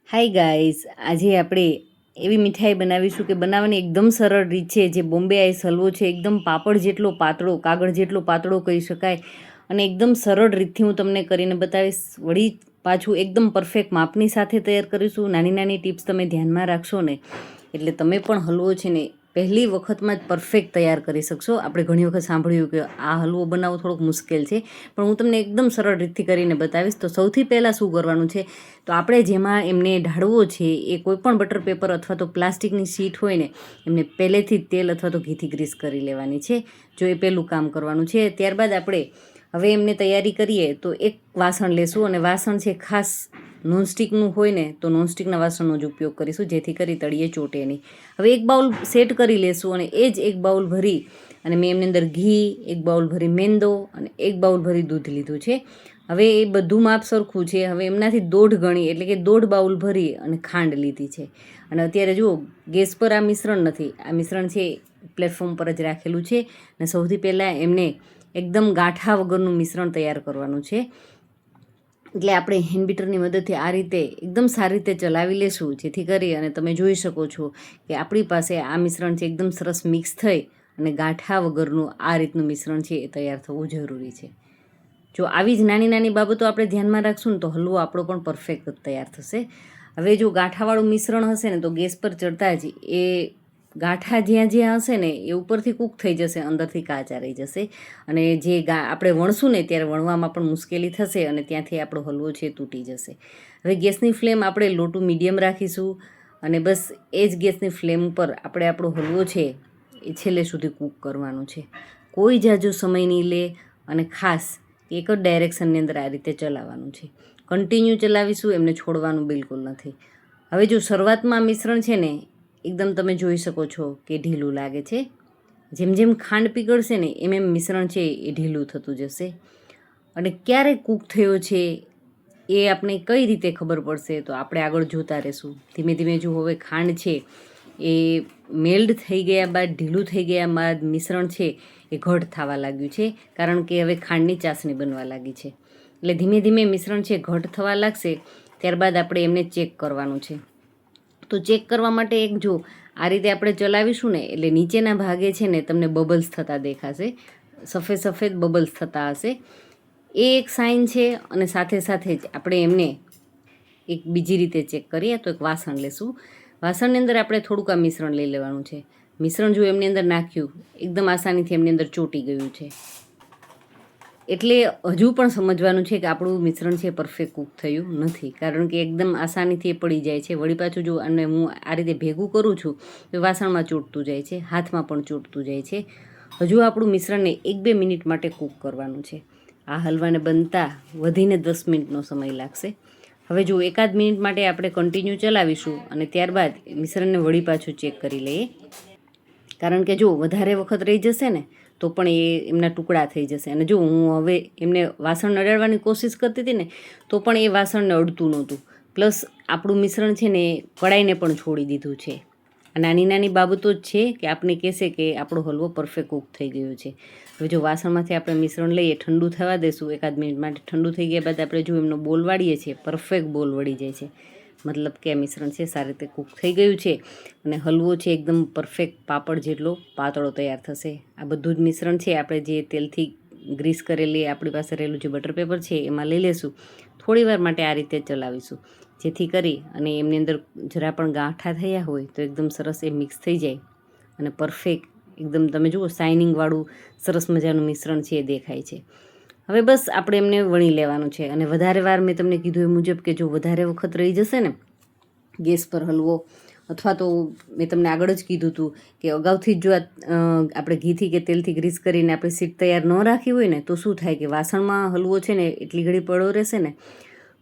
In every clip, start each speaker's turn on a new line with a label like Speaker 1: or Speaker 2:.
Speaker 1: Hi guys, આજે આપણે એવી મીઠાઈ બનાવીશું કે બનાવવાની એકદમ સરળ રીત છે. જે બોમ્બે આઈસ હલવો છે, એકદમ પાપડ જેટલો પાતળો, કાગળ જેટલો પાતળો કહી શકાય, અને એકદમ સરળ રીતથી હું તમને કરીને બતાવીશ. વળી પાછું એકદમ પરફેક્ટ માપની સાથે તૈયાર કરીશું. નાની નાની ટિપ્સ તમે ધ્યાનમાં રાખશો ને એટલે તમે પણ હલવો છે ને પહેલી વખતમાં જ પરફેક્ટ તૈયાર કરી શકશો. આપણે ઘણી વખત સાંભળ્યું કે આ હલવો બનાવવો થોડોક મુશ્કેલ છે, પણ હું તમને એકદમ સરળ રીતથી કરીને બતાવીશ. તો સૌથી પહેલાં શું કરવાનું છે, તો આપણે જેમાં એમને ઢાળવો છે એ કોઈપણ બટર પેપર અથવા તો પ્લાસ્ટિકની શીટ હોય ને એમને પહેલેથી જ તેલ અથવા તો ઘીથી ગ્રીસ કરી લેવાની છે. જો એ પહેલું કામ કરવાનું છે. ત્યારબાદ આપણે હવે એમને તૈયારી કરીએ તો એક વાસણ લેશું, અને વાસણ છે ખાસ નોનસ્ટિકનું હોય ને તો નોનસ્ટિકના વાસણનો જ ઉપયોગ કરીશું, જેથી કરી તળીએ ચોટે નહીં. હવે એક બાઉલ સેટ કરી લેશું, અને એ જ એક બાઉલ ભરી અને મેં એમની અંદર ઘી, એક બાઉલ ભરી મેંદો અને એક બાઉલ ભરી દૂધ લીધું છે. હવે એ બધું માપ સરખું છે. હવે એમનાથી 1.5 ગણી એટલે કે 1.5 બાઉલ ભરી અને ખાંડ લીધી છે. અને અત્યારે જુઓ, ગેસ પર આ મિશ્રણ નથી, આ મિશ્રણ છે પ્લેટફોર્મ પર જ રાખેલું છે. અને સૌથી પહેલાં એમને એકદમ ગાંઠા વગરનું મિશ્રણ તૈયાર કરવાનું છે. એટલે આપણે હેન્ડ બીટરની મદદથી આ રીતે એકદમ સારી રીતે ચલાવી લેશું, જેથી કરી અને તમે જોઈ શકો છો કે આપણી પાસે આ મિશ્રણ છે એકદમ સરસ મિક્સ થઈ અને ગાંઠા વગરનું આ રીતનું મિશ્રણ છે એ તૈયાર થવું જરૂરી છે. જો આવી જ નાની નાની બાબતો આપણે ધ્યાનમાં રાખશું ને તો હલવો આપણો પણ પરફેક્ટ તૈયાર થશે. હવે જો ગાંઠાવાળું મિશ્રણ હશે ને તો ગેસ પર ચડતા જ એ ગાંઠા જ્યાં જ્યાં હશે ને એ ઉપરથી કૂક થઈ જશે, અંદરથી કાચા રહી જશે. અને જે આપણે વણશું ને ત્યારે વણવામાં પણ મુશ્કેલી થશે અને ત્યાંથી આપણો હલવો છે તૂટી જશે. હવે ગેસની ફ્લેમ આપણે લો ટુ મીડિયમ રાખીશું, અને બસ એ જ ગેસની ફ્લેમ ઉપર આપણે આપણો હલવો છે એ છેલ્લે સુધી કૂક કરવાનો છે. કોઈ જાજો સમય નહીં લે, અને ખાસ એક જ ડાયરેક્શનની અંદર આ રીતે ચલાવવાનું છે. કન્ટિન્યુ ચલાવીશું, એમને છોડવાનું બિલકુલ નથી. હવે જો શરૂઆતમાં મિશ્રણ છે ને એકદમ તમે જોઈ શકો છો કે ઢીલું લાગે છે. જેમ જેમ ખાંડ પીગળશે ને એમ એમ મિશ્રણ છે એ ઢીલું થતું જશે. અને ક્યારે કૂક થયો છે એ આપણે કઈ રીતે ખબર પડશે, તો આપણે આગળ જોતા રહેશું. ધીમે ધીમે જો હવે ખાંડ છે એ મેલ્ડ થઈ ગયા બાદ, ઢીલું થઈ ગયા બાદ મિશ્રણ છે એ ઘટ થવા લાગ્યું છે, કારણ કે હવે ખાંડની ચાસણી બનવા લાગી છે. એટલે ધીમે ધીમે મિશ્રણ છે ઘટ થવા લાગશે. ત્યારબાદ આપણે એમને ચેક કરવાનું છે. તો ચેક કરવા માટે એક જો આ રીતે આપણે ચલાવીશું ને એટલે નીચેના ભાગે છે ને તમને બબલ્સ થતા દેખાશે, સફેદ સફેદ બબલ્સ થતા હશે. એ એક સાઇન છે. અને સાથે સાથે જ આપણે એમને એક બીજી રીતે ચેક કરીએ તો એક વાસણ લેશું. વાસણની અંદર આપણે થોડુંક આ મિશ્રણ લઈ લેવાનું છે. મિશ્રણ જો એમની અંદર નાખ્યું, એકદમ આસાનીથી એમની અંદર ચોંટી ગયું છે. એટલે હજુ પણ સમજવાનું છે કે આપણું મિશ્રણ છે પરફેક્ટ કૂક થયું નથી, કારણ કે એકદમ આસાનીથી એ પડી જાય છે. વળી પાછું જો અને હું આ રીતે ભેગું કરું છું તો વાસણમાં ચોંટતું જાય છે, હાથમાં પણ ચોંટતું જાય છે. હજુ આપણું મિશ્રણને 1-2 મિનિટ માટે કૂક કરવાનું છે. આ હલવાને બનતા વધીને 10 મિનિટનો સમય લાગશે. હવે જો 1-8 મિનિટ માટે આપણે કન્ટિન્યુ ચલાવીશું, અને ત્યારબાદ મિશ્રણને વળી પાછું ચેક કરી લઈએ. કારણ કે જો વધારે વખત રહી જશે ને તો પણ એ એમના ટુકડા થઈ જશે. અને જો હું હવે એમને વાસણ અડાડવાની કોશિશ કરતી હતી ને તો પણ એ વાસણને અડતું નહોતું. પ્લસ આપણું મિશ્રણ છે ને કડાઈને પણ છોડી દીધું છે. આ નાની નાની બાબતો જ છે કે આપણે કહેશે કે આપણો હલવો પરફેક્ટ કૂક થઈ ગયો છે. હવે જો વાસણમાંથી આપણે મિશ્રણ લઈએ, ઠંડુ થવા દઈશું 1-8 મિનિટ માટે. ઠંડુ થઈ ગયા બાદ આપણે જો એમનો બોલ વાળીએ છીએ, પરફેક્ટ બોલ વળી જાય છે. મતલબ કે આ મિશ્રણ છે સારી રીતે કૂક થઈ ગયું છે, અને હલવો છે એકદમ પરફેક્ટ પાપડ જેટલો પાતળો તૈયાર થશે. આ બધું જ મિશ્રણ છે આપણે જે તેલથી ગ્રીસ કરેલી આપણી પાસે રહેલું જે બટર પેપર છે એમાં લઈ લેશું. થોડીવાર માટે આ રીતે ચલાવીશું, જેથી કરી અને એમની અંદર જરા પણ ગાંઠા થયા હોય તો એકદમ સરસ એ મિક્સ થઈ જાય અને પરફેક્ટ એકદમ તમે જુઓ શાઇનિંગવાળું સરસ મજાનું મિશ્રણ છે એ દેખાય છે. હવે બસ આપણે એમને વણી લેવાનું છે. અને વધારે વાર મેં તમને કીધું એ મુજબ કે જો વધારે વખત રહી જશે ને ગેસ પર હલવો, અથવા તો મેં તમને આગળ જ કીધું હતું કે અગાઉથી જ જો આપણે ઘીથી કે તેલથી ગ્રીસ કરીને આપણે સીટ તૈયાર ન રાખી હોય ને તો શું થાય કે વાસણમાં હલવો છે ને એટલી ઘડી પડો રહેશે ને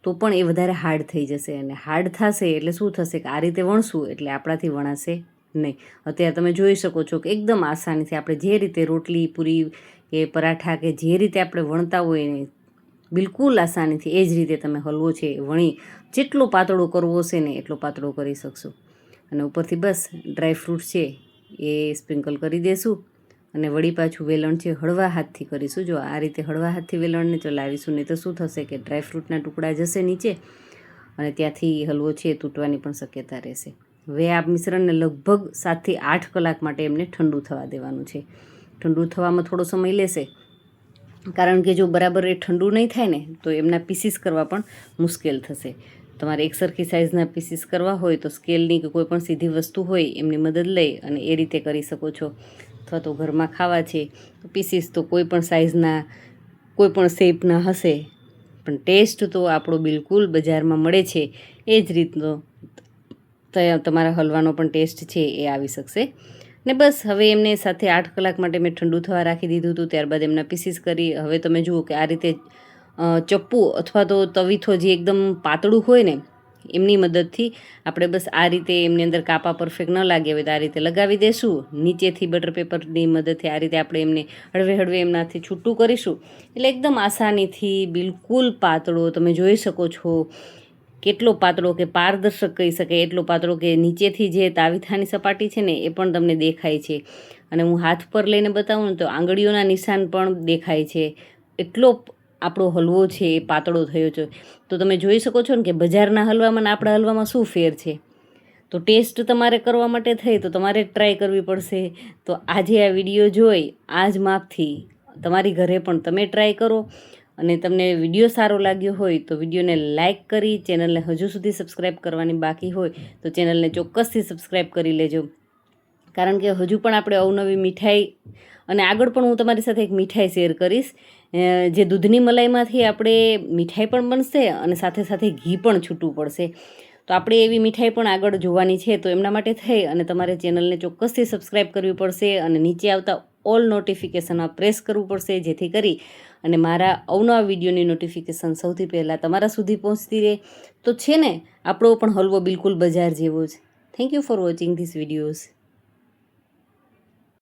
Speaker 1: તો પણ એ વધારે હાર્ડ થઈ જશે. અને હાર્ડ થશે એટલે શું થશે કે આ રીતે વણશું એટલે આપણાથી વણાશે નહીં. અત્યારે તમે જોઈ શકો છો કે એકદમ આસાનીથી આપણે જે રીતે રોટલી, પૂરી કે પરાઠા કે જે રીતે આપણે વણતા હોય ને બિલકુલ આસાનીથી એ જ રીતે તમે હલવો છે વણી જેટલો પાતળો કરવો હશે ને એટલો પાતળો કરી શકશો. અને ઉપરથી બસ ડ્રાય ફ્રૂટ્સ છે એ સ્પ્રિંકલ કરી દેશું. અને વળી પાછું વેલણ છે હળવા હાથથી કરીશું. જો આ રીતે હળવા હાથથી વેલણને ચલાવીશું, નહીં તો શું થશે કે ડ્રાય ફ્રૂટના ટુકડા જશે નીચે અને ત્યાંથી હલવો છે એ તૂટવાની પણ શક્યતા રહેશે. હવે આ મિશ્રણને લગભગ 7 થી 8 કલાક માટે એમને ઠંડુ થવા દેવાનું છે. ઠંડુ થવામાં થોડો સમય લેશે, કારણ કે જો બરાબર એ ઠંડુ નહીં થાય ને તો એમના પીસીસ કરવા પણ મુશ્કેલ થશે. તમારે એકસરખી સાઇઝના પીસીસ કરવા હોય તો સ્કેલની કે કોઈ પણ સીધી વસ્તુ હોય એમની મદદ લઈ અને એ રીતે કરી શકો છો. અથવા તો ઘરમાં ખાવા છે તો પીસીસ તો કોઈ પણ સાઇઝના કોઈ પણ શેપના હશે, પણ ટેસ્ટ તો આપણો બિલકુલ બજારમાં મળે છે એ જ રીતનો તમારા હલવાનો પણ ટેસ્ટ છે એ આવી શકશે. ને બસ હવે એમને 7 થી 8 કલાક માટે મેં ઠંડુ થવા રાખી દીધું હતું. ત્યારબાદ એમના પીસીસ કરી. હવે તમે જુઓ કે આ રીતે ચપ્પુ અથવા તો તવીથો જે એકદમ પાતળું હોય ને એમની મદદથી આપણે બસ આ રીતે એમની અંદર કાપા પરફેક્ટ ન લાગે હોય તો આ રીતે લગાવી દઈશું. નીચેથી બટર પેપરની મદદથી આ રીતે આપણે એમને હળવે હળવે એમનાથી છૂટું કરીશું. એટલે એકદમ આસાનીથી બિલકુલ પાતળો તમે જોઈ શકો છો, કેટલો પાતળો કે પારદર્શક કહી શકાય એટલો પાતળો કે નીચેથી જે તાવીથાની સપાટી છે ને એ પણ તમને દેખાય છે. અને હું હાથ પર લઈને બતાવું ને તો આંગળીઓના નિશાન પણ દેખાય છે. એટલો આપણો હલવો છે એ પાતળો થયો છે. તો તમે જોઈ શકો છો ને કે બજારના હલવામાં અને આપણા હલવામાં શું ફેર છે. તો ટેસ્ટ તમારે કરવા માટે થઈ તો તમારે ટ્રાય કરવી પડશે. તો આજે આ વિડીયો જોઈ આ જ માપથી તમારી ઘરે પણ તમે ટ્રાય કરો. અને તમને વિડીયો સારો લાગ્યો હોય તો વિડીયોને લાઇક કરી, ચેનલને હજુ સુધી સબસ્ક્રાઈબ કરવાની બાકી હોય તો ચેનલને ચોક્કસથી સબસ્ક્રાઈબ કરી લેજો. કારણ કે હજુ પણ આપણે અવનવી મીઠાઈ અને આગળ પણ હું તમારી સાથે એક મીઠાઈ શેર કરીશ, જે દૂધની મલાઈમાંથી આપણે મીઠાઈ પણ બનશે અને સાથે સાથે ઘી પણ છૂટવું પડશે. તો આપણે એવી મીઠાઈ પણ આગળ જોવાની છે. તો એમના માટે થઈ અને તમારે ચેનલને ચોક્કસથી સબસ્ક્રાઈબ કરવી પડશે અને નીચે આવતા ઓલ નોટિફિકેશનમાં પ્રેસ કરવું પડશે, જેથી કરી અને મારા અવનવા વિડીયોની નોટિફિકેશન સૌથી પહેલાં તમારા સુધી પહોંચતી રહે. તો છે ને આપણો પણ હલવો બિલકુલ બજાર જેવો જ. Thank you for watching this videos.